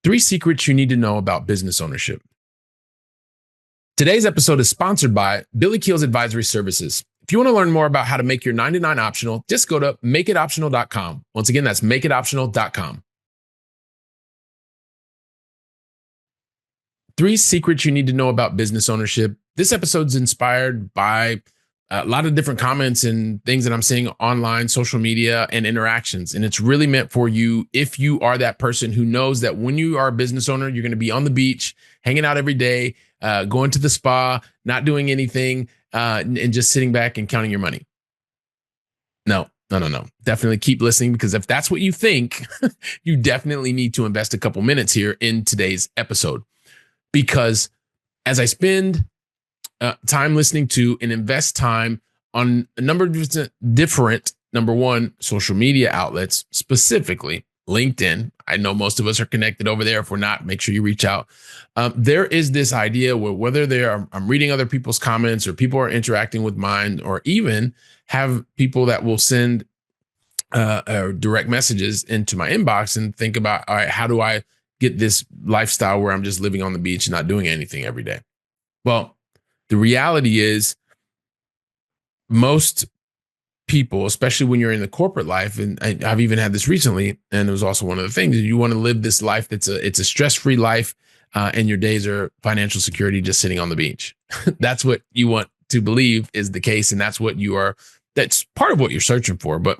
Three secrets you need to know about business ownership. Today's episode is sponsored by Billy Keels Advisory Services. If you want to learn more about how to make your 9 to 9 optional, just go to makeitoptional.com. Once again, that's makeitoptional.com. Three secrets you need to know about business ownership. This episode's inspired by a lot of different comments and things that I'm seeing online, social media, and interactions. And it's really meant for you if you are that person who knows that when you are a business owner, you're going to be on the beach, hanging out every day, going to the spa, not doing anything, and just sitting back and counting your money. No. Definitely keep listening, because if that's what you think, you definitely need to invest a couple minutes here in today's episode. Because as I spend time listening to and invest time on a number of different, number one, social media outlets, specifically LinkedIn. I know most of us are connected over there. If we're not, make sure you reach out. There is this idea where whether I'm reading other people's comments or people are interacting with mine, or even have people that will send direct messages into my inbox and think about, all right, how do I get this lifestyle where I'm just living on the beach and not doing anything every day? Well, the reality is most people, especially when you're in the corporate life, and I've even had this recently, and it was also one of the things, you want to live this life it's a stress-free life, and your days are financial security, just sitting on the beach. That's what you want to believe is the case, and that's part of what you're searching for. But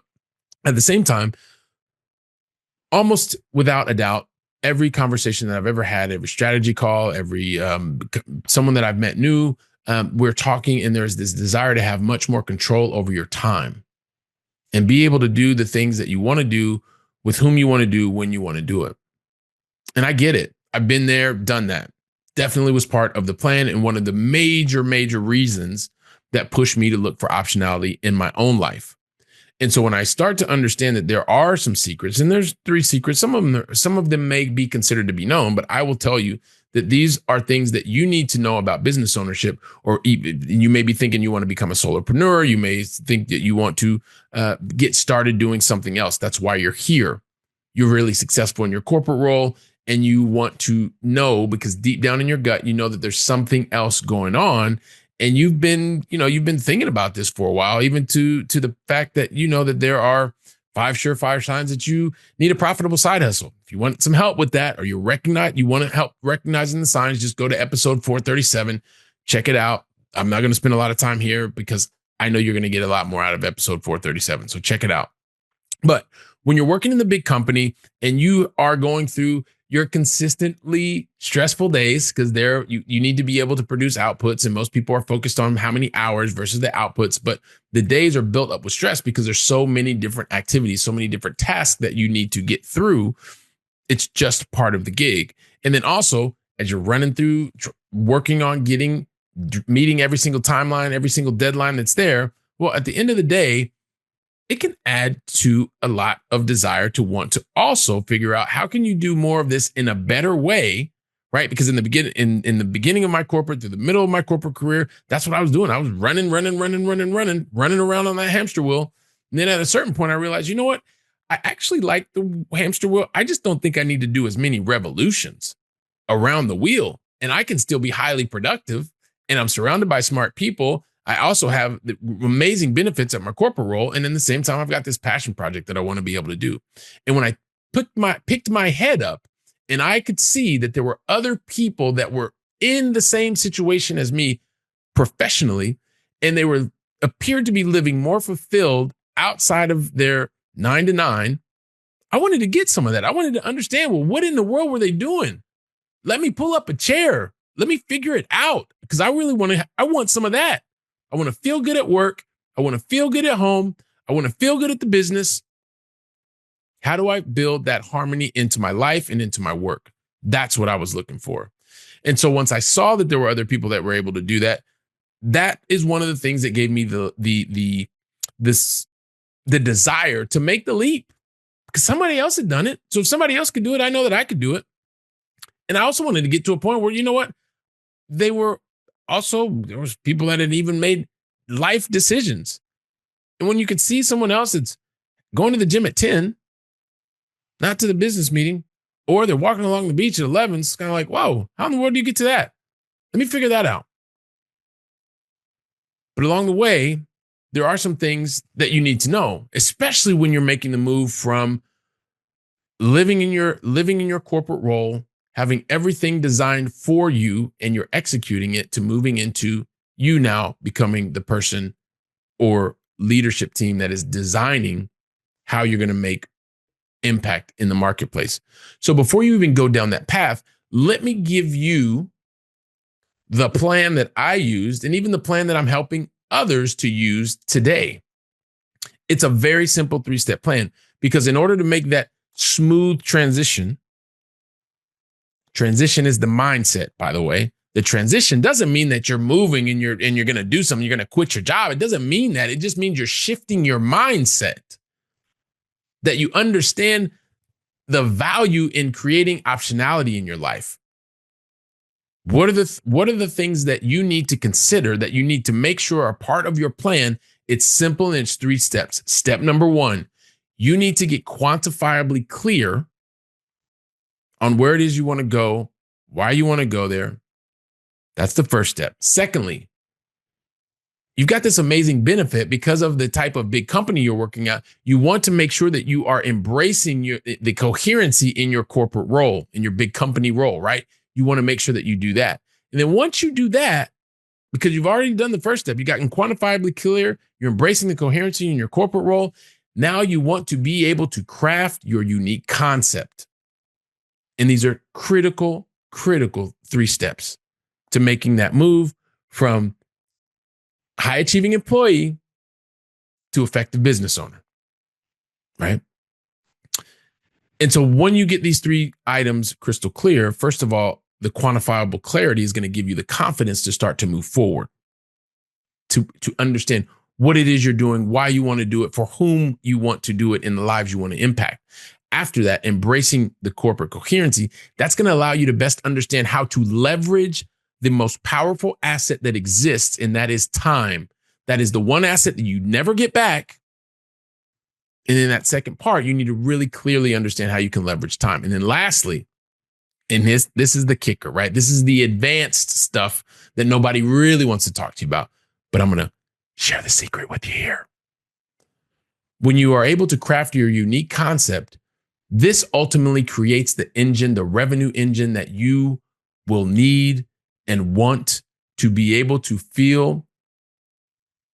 at the same time, almost without a doubt, every conversation that I've ever had, every strategy call, every someone that I've met new, we're talking, and there's this desire to have much more control over your time and be able to do the things that you want to do with whom you want to do when you want to do it. And I get it. I've been there, done that. Definitely was part of the plan, and one of the major that pushed me to look for optionality in my own life. And so when I start to understand that there are some secrets, and there's three secrets, some of them may be considered to be known, but I will tell you that these are things that you need to know about business ownership. Or you may be thinking you want to become a solopreneur. You may think that you want to get started doing something else. That's why you're here. You're really successful in your corporate role, and you want to know, because deep down in your gut, you know that there's something else going on. And you've been thinking about this for a while, even to the fact that you know that there are 5 surefire signs that you need a profitable side hustle. If you want some help with that, or you want to help recognizing the signs, just go to episode 437, check it out. I'm not going to spend a lot of time here because I know you're going to get a lot more out of episode 437. So check it out. But when you're working in the big company and you are going through your consistently stressful days, because you need to be able to produce outputs, and most people are focused on how many hours versus the outputs, but the days are built up with stress because there's so many different activities, so many different tasks that you need to get through. It's just part of the gig. And then also, as you're running through, working on meeting every single timeline, every single deadline that's there, well, at the end of the day, it can add to a lot of desire to want to also figure out how can you do more of this in a better way, right? Because in the beginning of my corporate, through the middle of my corporate career, that's what I was doing. I was running around on that hamster wheel. And then at a certain point, I realized, you know what? I actually like the hamster wheel. I just don't think I need to do as many revolutions around the wheel, and I can still be highly productive. And I'm surrounded by smart people. I also have the amazing benefits at my corporate role. And in the same time, I've got this passion project that I want to be able to do. And when I picked my head up, and I could see that there were other people that were in the same situation as me professionally, and they appeared to be living more fulfilled outside of their 9 to 9, I wanted to get some of that. I wanted to understand, well, what in the world were they doing? Let me pull up a chair. Let me figure it out, because I want some of that. I want to feel good at work. I want to feel good at home. I want to feel good at the business. How do I build that harmony into my life and into my work? That's what I was looking for. And so once I saw that there were other people that were able to do that, that is one of the things that gave me the desire to make the leap, because somebody else had done it. So if somebody else could do it, I know that I could do it. And I also wanted to get to a point where, you know what? There was people that had even made life decisions. And when you could see someone else that's going to the gym at 10, not to the business meeting, Or they're walking along the beach at 11. It's kind of like, whoa, how in the world do you get to that? Let me figure that out. But along the way, there are some things that you need to know, especially when you're making the move from living in your corporate role, having everything designed for you and you're executing it, to moving into you now becoming the person or leadership team that is designing how you're going to make impact in the marketplace. So before you even go down that path, let me give you the plan that I used and even the plan that I'm helping others to use today. It's a very simple 3-step plan, because in order to make that smooth transition is the mindset, by the way. The transition doesn't mean that you're moving and you're going to do something, you're going to quit your job. It doesn't mean that. It just means you're shifting your mindset, that you understand the value in creating optionality in your life. What are the things that you need to consider, that you need to make sure are part of your plan? It's simple, and it's 3 steps. Step number 1, you need to get quantifiably clear on where it is you want to go, why you want to go there. That's the first step. Secondly, you've got this amazing benefit because of the type of big company you're working at. You want to make sure that you are embracing the coherency in your corporate role, in your big company role, right? You want to make sure that you do that. And then once you do that, because you've already done the first step, you got quantifiably clear, you're embracing the coherency in your corporate role. Now you want to be able to craft your unique concept. And these are critical 3 steps to making that move from high achieving employee to effective business owner, right? And so when you get these 3 items crystal clear, first of all, the quantifiable clarity is going to give you the confidence to start to move forward, to understand what it is you're doing, why you want to do it, for whom you want to do it, and the lives you want to impact. After that, embracing the corporate coherency, that's going to allow you to best understand how to leverage the most powerful asset that exists, and that is time. That is the one asset that you never get back. And in that second part, you need to really clearly understand how you can leverage time. And then lastly, and this is the kicker, right? This is the advanced stuff that nobody really wants to talk to you about, but I'm going to share the secret with you here. When you are able to craft your unique concept, this ultimately creates the engine, the revenue engine that you will need and want to be able to feel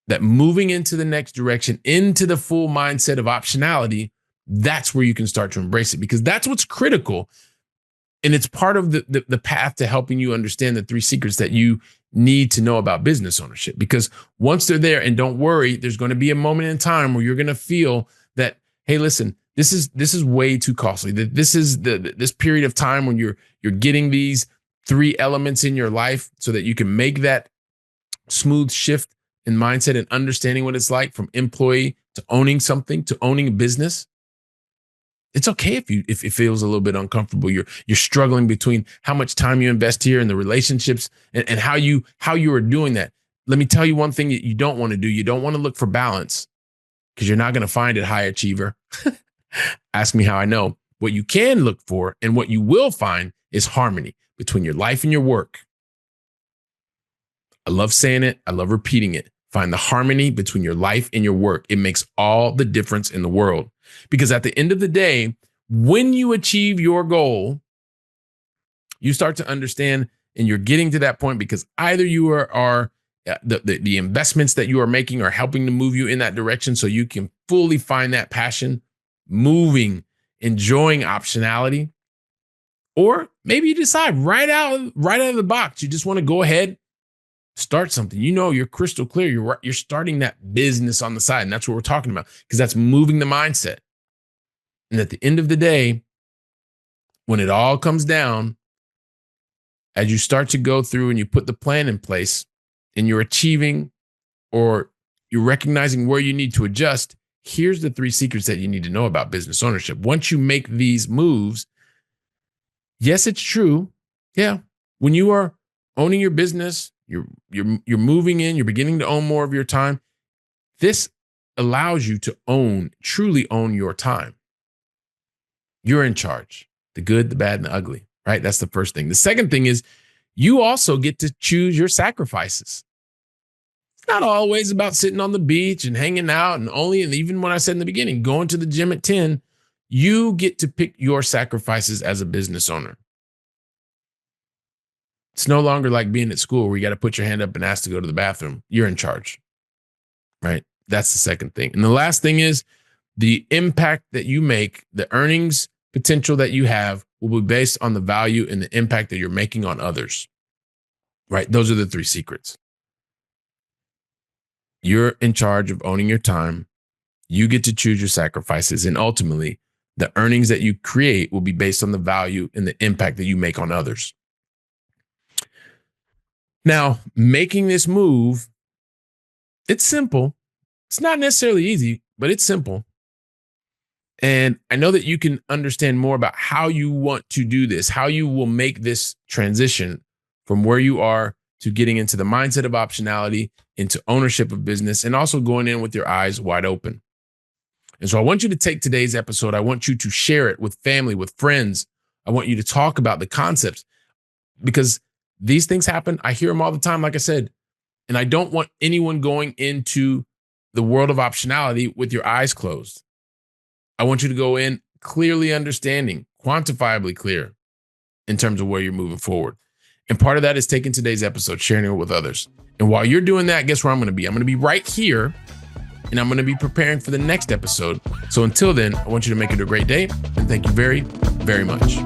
that moving into the next direction, into the full mindset of optionality, that's where you can start to embrace it, because that's what's critical. And it's part of the path to helping you understand the 3 secrets that you need to know about business ownership. Because once they're there, and don't worry, there's going to be a moment in time where you're going to feel that, hey, listen, this is way too costly. That this is this period of time when you're getting these 3 elements in your life so that you can make that smooth shift in mindset and understanding what it's like from employee to owning something, to owning a business. It's okay if it feels a little bit uncomfortable. You're struggling between how much time you invest here and the relationships and how you are doing that. Let me tell you one thing that you don't want to do. You don't want to look for balance, because you're not going to find it, high achiever. Ask me how I know. What you can look for and what you will find is harmony between your life and your work. I love saying it. I love repeating it. Find the harmony between your life and your work. It makes all the difference in the world. Because at the end of the day, when you achieve your goal, you start to understand, and you're getting to that point because either you are the investments that you are making are helping to move you in that direction, so you can fully find that passion, moving, enjoying optionality. Or maybe you decide right out of the box, you just want to go ahead, start something. You're crystal clear. You're starting that business on the side. And that's what we're talking about, because that's moving the mindset. And at the end of the day, when it all comes down, as you start to go through and you put the plan in place and you're achieving, or you're recognizing where you need to adjust, here's the 3 secrets that you need to know about business ownership. Once you make these moves, yes, it's true. Yeah. When you are owning your business, you're moving in, you're beginning to own more of your time. This allows you to truly own your time. You're in charge. the good, the bad, and the ugly, right? That's the first thing. The second thing is you also get to choose your sacrifices. It's not always about sitting on the beach and hanging out and even when I said in the beginning, going to the gym at 10, you get to pick your sacrifices as a business owner. It's no longer like being at school where you got to put your hand up and ask to go to the bathroom. You're in charge, right? That's the second thing. And the last thing is the impact that you make, the earnings potential that you have will be based on the value and the impact that you're making on others, right? Those are the three secrets. You're in charge of owning your time. You get to choose your sacrifices. And ultimately, the earnings that you create will be based on the value and the impact that you make on others. Now, making this move, it's simple. It's not necessarily easy, but it's simple. And I know that you can understand more about how you want to do this, how you will make this transition from where you are to getting into the mindset of optionality, into ownership of business, and also going in with your eyes wide open. And so I want you to take today's episode. I want you to share it with family, with friends. I want you to talk about the concepts because these things happen. I hear them all the time, like I said, and I don't want anyone going into the world of optionality with your eyes closed. I want you to go in clearly understanding, quantifiably clear in terms of where you're moving forward. And part of that is taking today's episode, sharing it with others. And while you're doing that, guess where I'm going to be? I'm going to be right here, and I'm going to be preparing for the next episode. So until then, I want you to make it a great day, and thank you very, very much.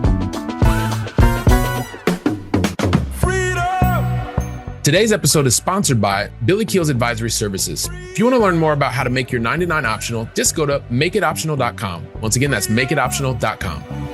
Today's episode is sponsored by Billy Keels Advisory Services. If you want to learn more about how to make your 99 optional, just go to makeitoptional.com. Once again, that's makeitoptional.com.